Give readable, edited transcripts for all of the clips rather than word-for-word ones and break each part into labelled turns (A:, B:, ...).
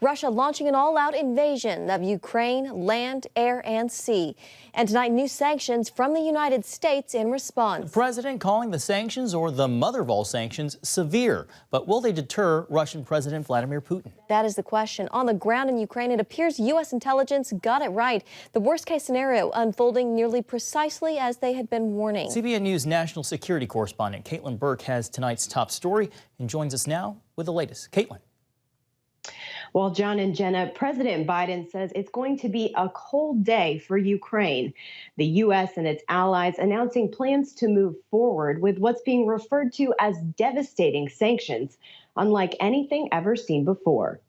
A: Russia launching an all-out invasion of Ukraine, land, air, and sea. And tonight, new sanctions from the United States in response.
B: The president calling the sanctions, or the mother of all sanctions, severe. But will they deter Russian President Vladimir Putin?
A: That is the question. On the ground in Ukraine, it appears U.S. intelligence got it right. The worst-case scenario unfolding nearly precisely as they had been warning.
B: CBN News national security correspondent Caitlin Burke has tonight's top story and joins us now with the latest. Caitlin.
C: Well, John and Jenna, President Biden says it's going to be a cold day for Ukraine. The U.S. and its allies announcing plans to move forward with what's being referred to as devastating sanctions, unlike anything ever seen before.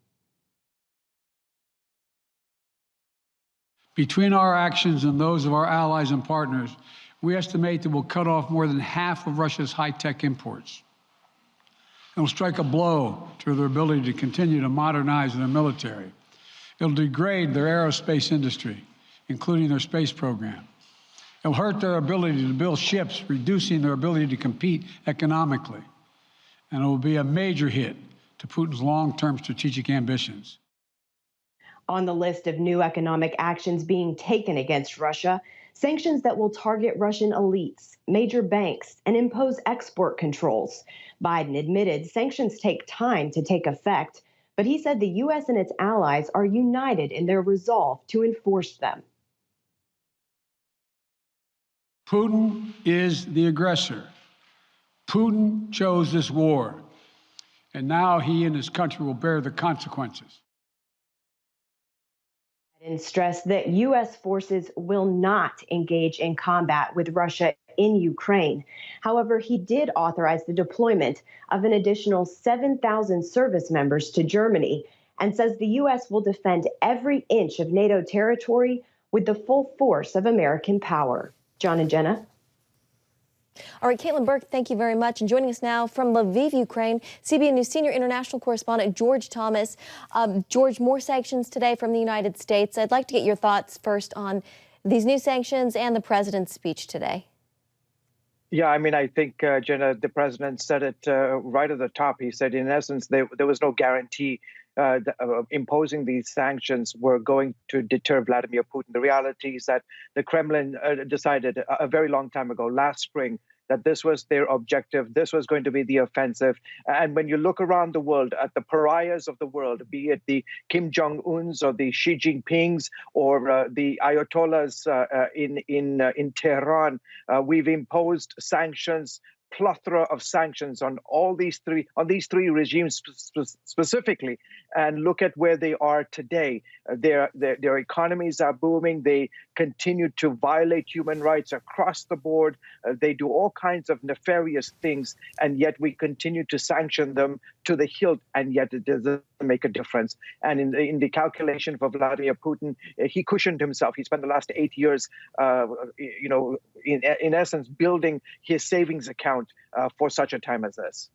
D: Between our actions and those of our allies and partners, we estimate that we'll cut off more than half of Russia's high-tech imports. It'll strike a blow to their ability to continue to modernize their military. It'll degrade their aerospace industry, including their space program. It'll hurt their ability to build ships, reducing their ability to compete economically. And it will be a major hit to Putin's long-term strategic ambitions.
C: On the list of new economic actions being taken against Russia, sanctions that will target Russian elites, major banks, and impose export controls. Biden admitted sanctions take time to take effect, but he said the U.S. and its allies are united in their resolve to enforce them.
D: Putin is the aggressor. Putin chose this war, and now he and his country will bear the consequences.
C: And stressed that U.S. forces will not engage in combat with Russia in Ukraine. However, he did authorize the deployment of an additional 7,000 service members to Germany and says the U.S. will defend every inch of NATO territory with the full force of American power. John and Jenna.
A: All right, Caitlin Burke, thank you very much. And joining us now from Lviv, Ukraine, CBN News senior international correspondent George Thomas. George, more sanctions today from the United States. I'd like to get your thoughts first on these new sanctions and the president's speech today.
E: Yeah, I mean, I think, Jenna, the president said it right at the top. He said, in essence, there was no guarantee imposing these sanctions were going to deter Vladimir Putin. The reality is that the Kremlin decided a very long time ago, last spring, that this was their objective. This was going to be the offensive. And when you look around the world at the pariahs of the world, be it the Kim Jong-uns or the Xi Jinpings or the Ayatollahs in Tehran, we've imposed sanctions, plethora of sanctions on these three regimes specifically, and look at where they are today. Their economies are booming. They continue to violate human rights across the board. They do all kinds of nefarious things, and yet we continue to sanction them to the hilt, and yet it doesn't make a difference. And in the calculation for Vladimir Putin, he cushioned himself. He spent the last 8 years, in essence, building his savings account for such a time as this.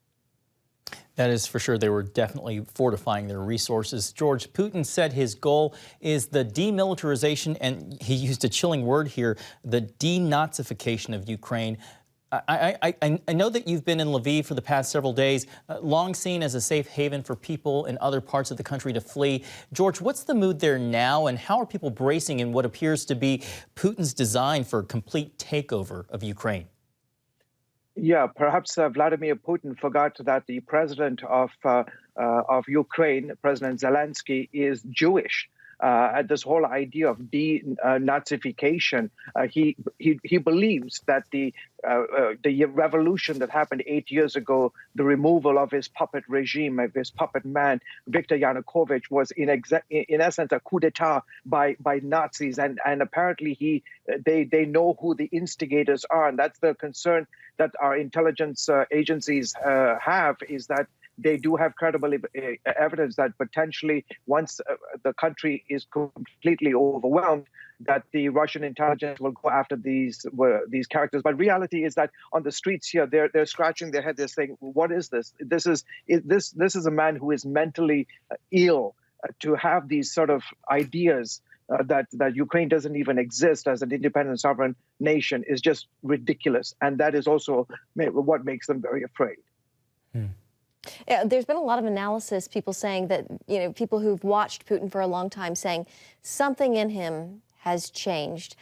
B: That is for sure. They were definitely fortifying their resources. George, Putin said his goal is the demilitarization, and he used a chilling word here, the denazification of Ukraine. I know that you've been in Lviv for the past several days, long seen as a safe haven for people in other parts of the country to flee. George, what's the mood there now, and how are people bracing in what appears to be Putin's design for a complete takeover of Ukraine?
E: Yeah, perhaps Vladimir Putin forgot that the president of Ukraine, President Zelensky, is Jewish. This whole idea of denazification, he believes that the revolution that happened 8 years ago, the removal of his puppet regime, of his puppet man, Viktor Yanukovych, was in essence a coup d'etat by Nazis, and apparently they know who the instigators are, and that's the concern that our intelligence agencies have, is that they do have credible evidence that potentially once the country is completely overwhelmed, that the Russian intelligence will go after these characters. But reality is that on the streets here, they're scratching their head. They're saying, "What is this? This is a man who is mentally ill to have these sort of ideas." That Ukraine doesn't even exist as an independent sovereign nation is just ridiculous. And that is also what makes them very afraid.
A: Yeah, there's been a lot of analysis, people saying that, people who've watched Putin for a long time saying something in him has changed.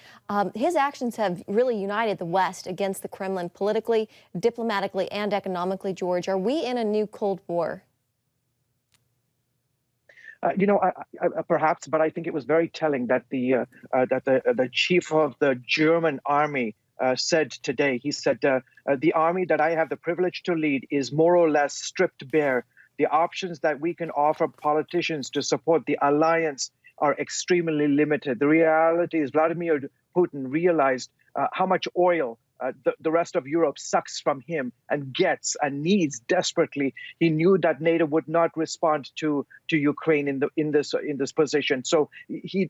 A: His actions have really united the West against the Kremlin politically, diplomatically, and economically, George. Are we in a new Cold War?
E: Perhaps, but I think it was very telling that the chief of the German army said today. He said, the army that I have the privilege to lead is more or less stripped bare. The options that we can offer politicians to support the alliance are extremely limited. The reality is Vladimir Putin realized how much oil the rest of Europe sucks from him and gets and needs desperately. He knew that NATO would not respond to Ukraine in this position. So he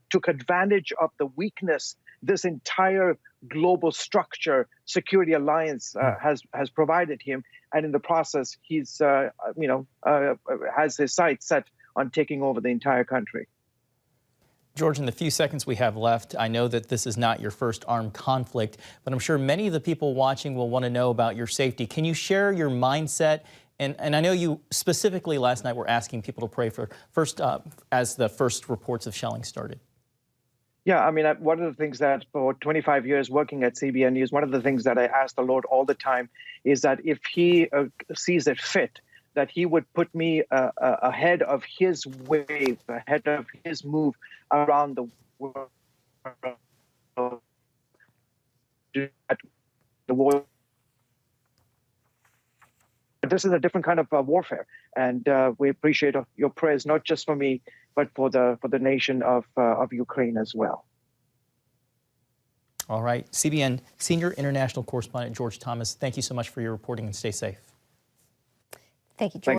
E: took advantage of the weakness this entire global structure security alliance has provided him, and in the process, he's has his sights set on taking over the entire country.
B: George, in the few seconds we have left, I know that this is not your first armed conflict, but I'm sure many of the people watching will want to know about your safety. Can you share your mindset? And I know you specifically last night were asking people to pray for as the first reports of shelling started.
E: Yeah, I mean, one of the things that for 25 years working at CBN News, one of the things that I ask the Lord all the time is that if he sees it fit, that he would put me ahead of his wave, ahead of his move around the world. The war. This is a different kind of warfare, and we appreciate your prayers, not just for me, but for the nation of Ukraine as well.
B: All right, CBN Senior International Correspondent George Thomas, thank you so much for your reporting and stay safe.
A: Thank you, George.